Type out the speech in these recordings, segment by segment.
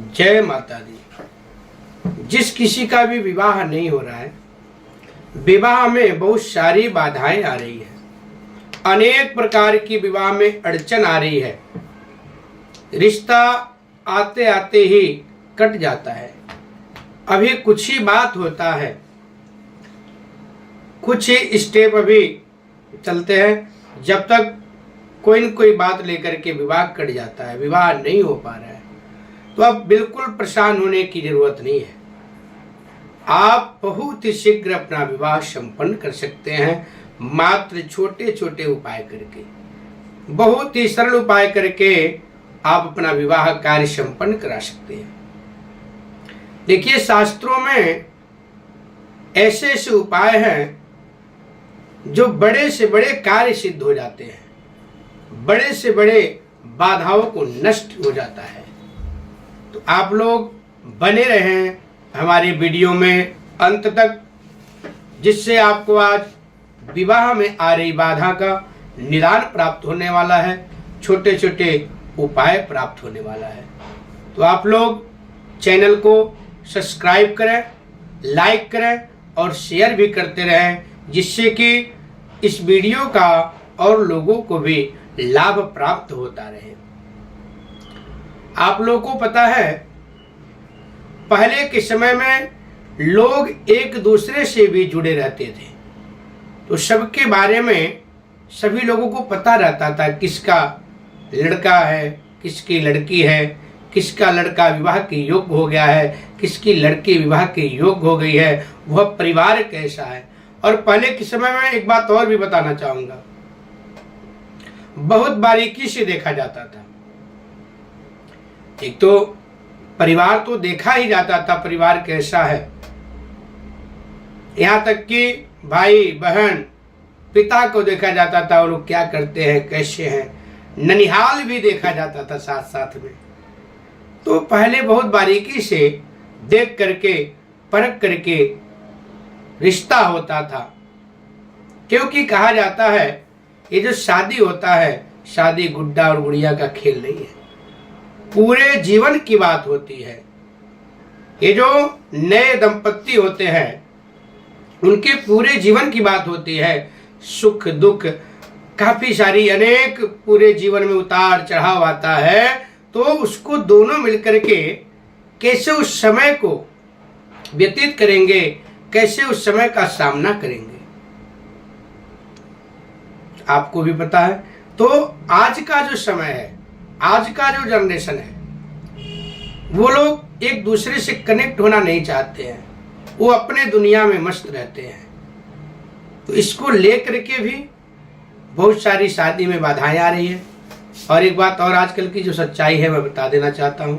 जय माता दी। जिस किसी का भी विवाह नहीं हो रहा है, विवाह में बहुत सारी बाधाएं आ रही है, अनेक प्रकार की विवाह में अड़चन आ रही है, रिश्ता आते आते ही कट जाता है। अभी कुछ ही बात होता है, कुछ ही स्टेप अभी चलते हैं, जब तक कोई न कोई बात लेकर के विवाह कट जाता है, विवाह नहीं हो पा रहा है। तो अब बिल्कुल परेशान होने की जरूरत नहीं है, आप बहुत ही शीघ्र अपना विवाह संपन्न कर सकते हैं, मात्र छोटे छोटे उपाय करके, बहुत ही सरल उपाय करके आप अपना विवाह कार्य संपन्न करा सकते हैं। देखिए, शास्त्रों में ऐसे ऐसे उपाय हैं जो बड़े से बड़े कार्य सिद्ध हो जाते हैं, बड़े से बड़े बाधाओं को नष्ट हो जाता है। तो आप लोग बने रहें हमारी वीडियो में अंत तक, जिससे आपको आज विवाह में आ रही बाधा का निदान प्राप्त होने वाला है, छोटे छोटे उपाय प्राप्त होने वाला है। तो आप लोग चैनल को सब्सक्राइब करें, लाइक करें और शेयर भी करते रहें, जिससे कि इस वीडियो का और लोगों को भी लाभ प्राप्त होता रहे। आप लोगों को पता है, पहले के समय में लोग एक दूसरे से भी जुड़े रहते थे, तो सबके बारे में सभी लोगों को पता रहता था, किसका लड़का है, किसकी लड़की है, किसका लड़का विवाह के योग्य हो गया है, किसकी लड़की विवाह के योग्य हो गई है, वह परिवार कैसा है। और पहले के समय में एक बात और भी बताना चाहूंगा, बहुत बारीकी से देखा जाता था। एक तो परिवार तो देखा ही जाता था, परिवार कैसा है, यहाँ तक कि भाई बहन पिता को देखा जाता था, वो लोग क्या करते हैं, कैसे हैं, ननिहाल भी देखा जाता था साथ साथ में। तो पहले बहुत बारीकी से देख करके परख करके रिश्ता होता था, क्योंकि कहा जाता है ये जो शादी होता है, शादी गुड्डा और गुड़िया का खेल नहीं है, पूरे जीवन की बात होती है। ये जो नए दंपत्ति होते हैं, उनके पूरे जीवन की बात होती है, सुख दुख काफी सारी अनेक पूरे जीवन में उतार चढ़ाव आता है। तो उसको दोनों मिलकर के कैसे उस समय को व्यतीत करेंगे, कैसे उस समय का सामना करेंगे, आपको भी पता है। तो आज का जो समय है, आज का जो जनरेशन है, वो लोग एक दूसरे से कनेक्ट होना नहीं चाहते हैं, वो अपने दुनिया में मस्त रहते हैं। तो इसको लेकर के भी बहुत सारी शादी में बाधाएं आ रही है। और एक बात और आजकल की जो सच्चाई है मैं बता देना चाहता हूं,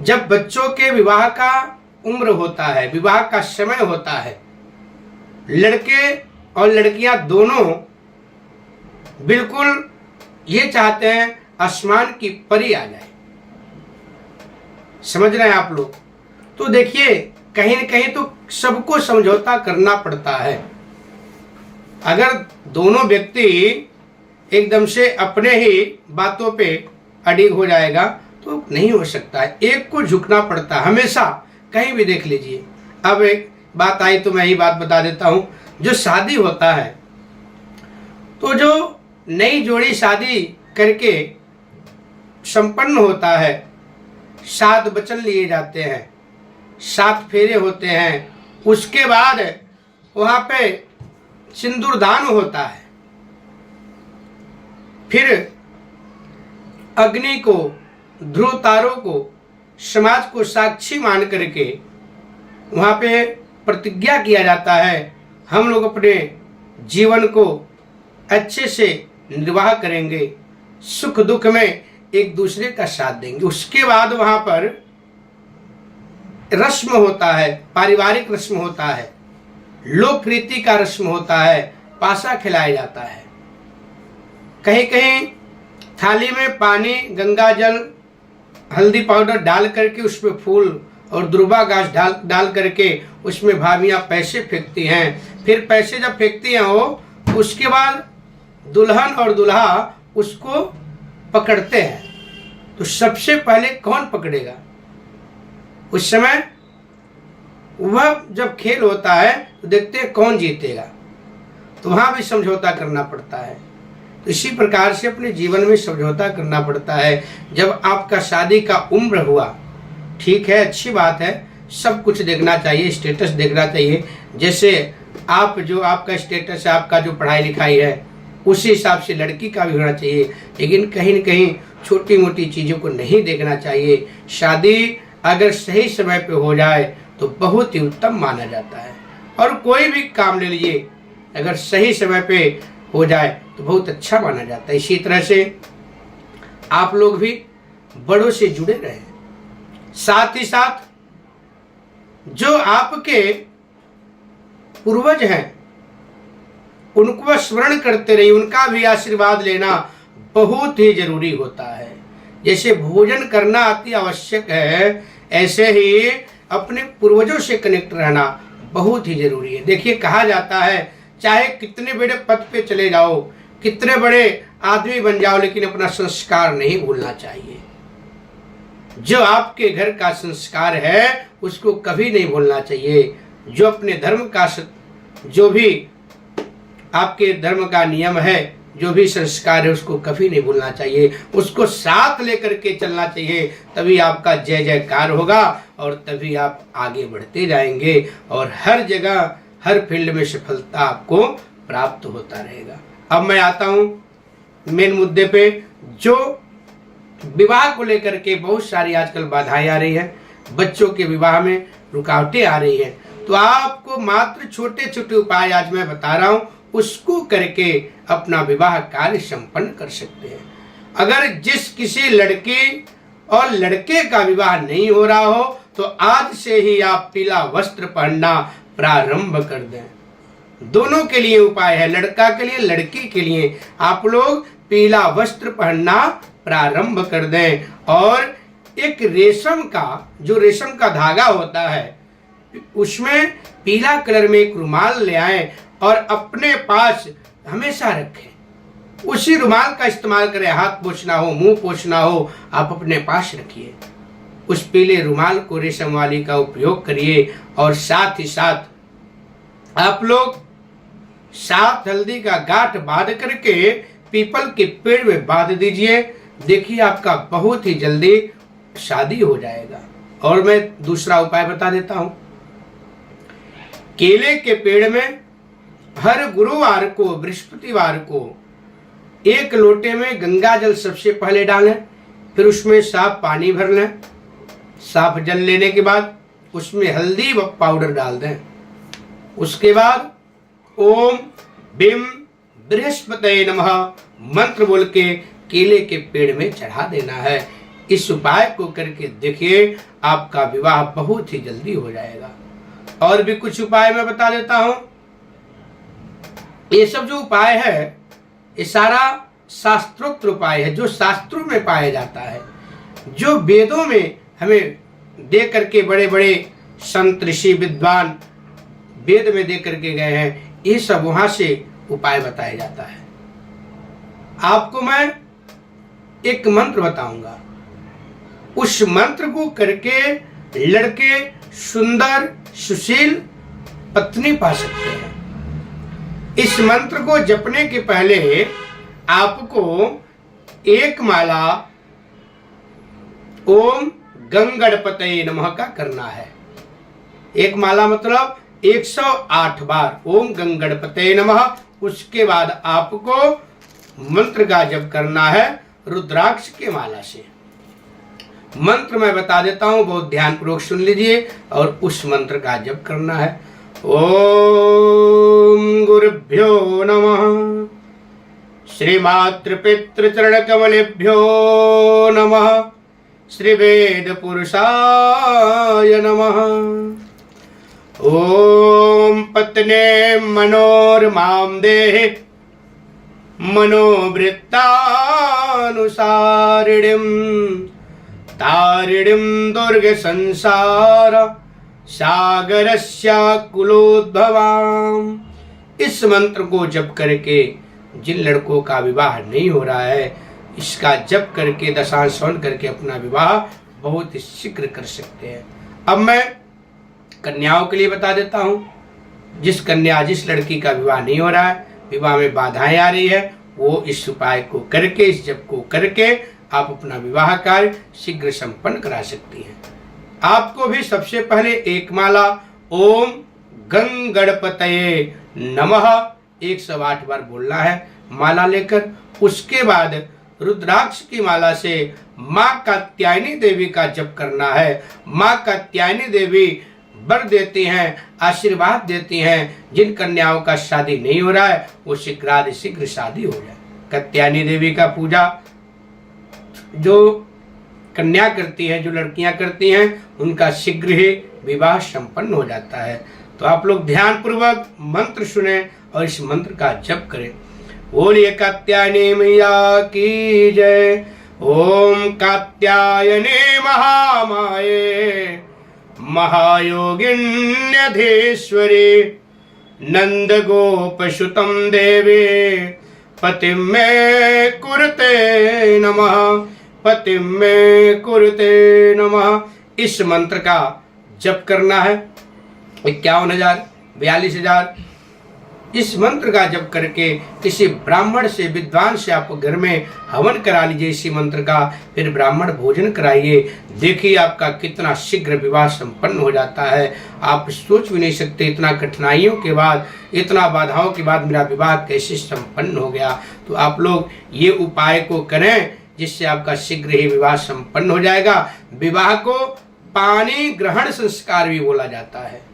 जब बच्चों के विवाह का उम्र होता है, विवाह का समय होता है, लड़के और लड़कियां दोनों बिल्कुल ये चाहते हैं आसमान की परी आ जाए, समझ रहे हैं आप लोग। तो देखिए, कहीं न कहीं तो सबको समझौता करना पड़ता है। अगर दोनों व्यक्ति एकदम से अपने ही बातों पे अडिग हो जाएगा तो नहीं हो सकता है, एक को झुकना पड़ता है हमेशा, कहीं भी देख लीजिए। अब एक बात आई तो मैं ही बात बता देता हूं, जो शादी होता है, तो जो नई जोड़ी शादी करके संपन्न होता है, 7 वचन लिए जाते हैं, 7 फेरे होते हैं, उसके बाद वहां पे सिंदूरदान होता है, फिर अग्नि को, ध्रुव तारों को, समाज को साक्षी मान करके वहां पे प्रतिज्ञा किया जाता है, हम लोग अपने जीवन को अच्छे से निर्वाह करेंगे, सुख दुख में एक दूसरे का साथ देंगे। उसके बाद वहां पर रस्म होता है, पारिवारिक रस्म होता है, लोक रीति का रस्म होता है, पासा खिलाया जाता है। कहीं कहीं थाली में पानी, गंगा जल, हल्दी पाउडर डाल करके उसमें फूल और दुर्वा घास डाल करके उसमें भाभियां पैसे फेंकती हैं। फिर पैसे जब फेंकती हैं वो, उसके बाद दुल्हन और दूल्हा उसको पकड़ते हैं। तो सबसे पहले कौन पकड़ेगा? उस समय वह जब खेल होता है तो देखते हैं कौन जीतेगा, तो वहां भी समझौता करना पड़ता है। तो इसी प्रकार से अपने जीवन में समझौता करना पड़ता है। जब आपका शादी का उम्र हुआ, ठीक है, अच्छी बात है, सब कुछ देखना चाहिए, स्टेटस देखना चाहिए। जैसे आप जो आपका स्टेटस है, आपका जो पढ़ाई लिखाई है, उसी हिसाब से लड़की का भी होना चाहिए। लेकिन कहीं न कहीं छोटी मोटी चीज़ों को नहीं देखना चाहिए। शादी अगर सही समय पे हो जाए तो बहुत ही उत्तम माना जाता है। और कोई भी काम ले लीजिए, अगर सही समय पे हो जाए तो बहुत अच्छा माना जाता है। इसी तरह से आप लोग भी बड़ों से जुड़े रहें, साथ ही साथ जो आपके पूर्वज हैं उनको स्मरण करते रहिए, उनका भी आशीर्वाद लेना बहुत ही जरूरी होता है। जैसे भोजन करना अति आवश्यक है, ऐसे ही अपने पूर्वजों से कनेक्ट रहना बहुत ही जरूरी है। देखिए, कहा जाता है चाहे कितने बड़े पद पे चले जाओ, कितने बड़े आदमी बन जाओ, लेकिन अपना संस्कार नहीं भूलना चाहिए। जो आपके घर का संस्कार है उसको कभी नहीं भूलना चाहिए। जो अपने धर्म का, जो भी आपके धर्म का नियम है, जो भी संस्कार है, उसको कभी नहीं भूलना चाहिए। उसको साथ लेकर के चलना चाहिए, तभी आपका जय जयकार होगा और तभी आप आगे बढ़ते जाएंगे और हर जगह, हर फील्ड में सफलता आपको प्राप्त होता रहेगा। अब मैं आता हूं मेन मुद्दे पे। जो विवाह को लेकर के बहुत सारी आजकल बाधाएं आ रही है, बच्चों के विवाह में रुकावटें आ रही है, तो आपको मात्र छोटे छोटे उपाय आज मैं बता रहा हूं, उसको करके अपना विवाह कार्य संपन्न कर सकते हैं। अगर जिस किसी लड़की और लड़के का विवाह नहीं हो रहा हो तो आज से ही आप पीला वस्त्र पहनना प्रारंभ कर दें। दोनों के लिए उपाय है, लड़का के लिए, लड़की के लिए। आप लोग पीला वस्त्र पहनना प्रारंभ कर दें और एक रेशम का, जो रेशम का धागा होता है, उसमें पीला कलर में एक रुमाल ले आए और अपने पास हमेशा रखें। उसी रुमाल का इस्तेमाल करें, हाथ पोंछना हो, मुंह पोंछना हो, आप अपने पास रखिए। उस पीले रुमाल को, रेशम वाली का उपयोग करिए और साथ ही साथ आप लोग 7 हल्दी का गांठ बांध करके पीपल के पेड़ में बांध दीजिए। देखिए, आपका बहुत ही जल्दी शादी हो जाएगा। और मैं दूसरा उपाय बता देता हूं। केले के पेड़ में हर गुरुवार को, बृहस्पतिवार को 1 लोटे में गंगा जल सबसे पहले डालें, फिर उसमें साफ पानी भर लें। साफ जल लेने के बाद उसमें हल्दी व पाउडर डाल दें। उसके बाद ओम बिम बृहस्पतये नमः मंत्र बोल के केले के पेड़ में चढ़ा देना है। इस उपाय को करके देखिए, आपका विवाह बहुत ही जल्दी हो जाएगा। और भी कुछ उपाय मैं बता देता हूं। ये सब जो उपाय है, ये सारा शास्त्रोक्त उपाय है, जो शास्त्रों में पाया जाता है, जो वेदों में हमें दे करके बड़े बड़े संत ऋषि विद्वान वेद में दे करके गए हैं। ये सब वहां से उपाय बताया जाता है। आपको मैं एक मंत्र बताऊंगा, उस मंत्र को करके लड़के सुंदर सुशील पत्नी पा सकते हैं। इस मंत्र को जपने के पहले आपको एक माला ओम गंगणपतये नमः का करना है। एक माला मतलब 108 बार ओम गंगणपतये नमः। उसके बाद आपको मंत्र का जप करना है रुद्राक्ष के माला से। मंत्र मैं बता देता हूं, बहुत ध्यानपूर्वक सुन लीजिए और उस मंत्र का जप करना है। ओम गुरुभ्यो नमः, श्रीमातृपितृचरणकमलेभ्यो नमः, श्रीवेद पुरुषाय नमः। ओम पत्ने मनोरमां देहि मनोवृत्तानुसारिणीं तारिणीं दुर्ग संसार सागरस्याकुलोद्भवाम्। इस मंत्र को जप करके जिन लड़कों का विवाह नहीं हो रहा है, इसका जप करके दशांश हवन करके अपना विवाह बहुत ही शीघ्र कर सकते हैं। अब मैं कन्याओं के लिए बता देता हूं। जिस लड़की का विवाह नहीं हो रहा है, विवाह में बाधाएं आ रही है, वो इस उपाय को करके, इस जप को करके आप अपना विवाह कार्य शीघ्र संपन्न करा सकती हैं। आपको भी सबसे पहले एक माला ओम गं गणपतये नमः 108 बार बोलना है माला लेकर। उसके बाद रुद्राक्ष की माला से माँ कात्यायनी देवी का जप करना है। माँ कात्यायनी देवी वर देती हैं, आशीर्वाद देती हैं। जिन कन्याओं का शादी नहीं हो रहा है वो शीघ्र शादी हो जाए। कात्यायनी देवी का पूजा जो कन्या करती है, जो लड़कियां करती हैं, उनका शीघ्र ही विवाह संपन्न हो जाता है। तो आप लोग ध्यान पूर्वक मंत्र सुने और इस मंत्र का जप करें। बोलिए कात्यायनी मैया की जय। ओम कात्यायनी महामाये महायोगिन्यधीश्वरी नंद गोपसुतं देवी पतिं मे कुरुते नमः, पतिं मे कुरुते नमः। इस मंत्र का जप करना है 51,000 42,000। इस मंत्र का जप करके किसी ब्राह्मण से, विद्वान से आप घर में हवन करा लीजिए इसी मंत्र का, फिर ब्राह्मण भोजन कराइए। देखिए आपका कितना शीघ्र विवाह संपन्न हो जाता है। आप सोच भी नहीं सकते इतना कठिनाइयों के बाद, इतना बाधाओं के बाद मेरा विवाह कैसे संपन्न हो गया। तो आप लोग ये उपाय को करें जिससे आपका शीघ्र ही विवाह संपन्न हो जाएगा। विवाह को पानी ग्रहण संस्कार भी बोला जाता है।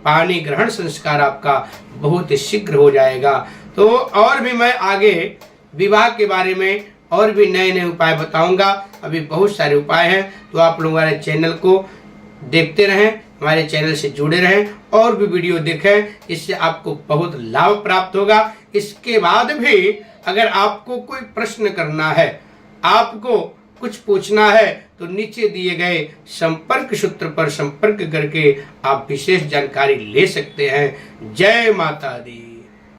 पानी ग्रहण संस्कार आपका बहुत ही शीघ्र हो जाएगा। तो और भी मैं आगे विवाह के बारे में और भी नए नए उपाय बताऊंगा। अभी बहुत सारे उपाय हैं, तो आप लोग हमारे चैनल को देखते रहें, हमारे चैनल से जुड़े रहें और भी वीडियो देखें। इससे आपको बहुत लाभ प्राप्त होगा। इसके बाद भी अगर आपको कोई प्रश्न करना है, आपको कुछ पूछना है, तो नीचे दिए गए संपर्क सूत्र पर संपर्क करके आप विशेष जानकारी ले सकते हैं। जय माता दी।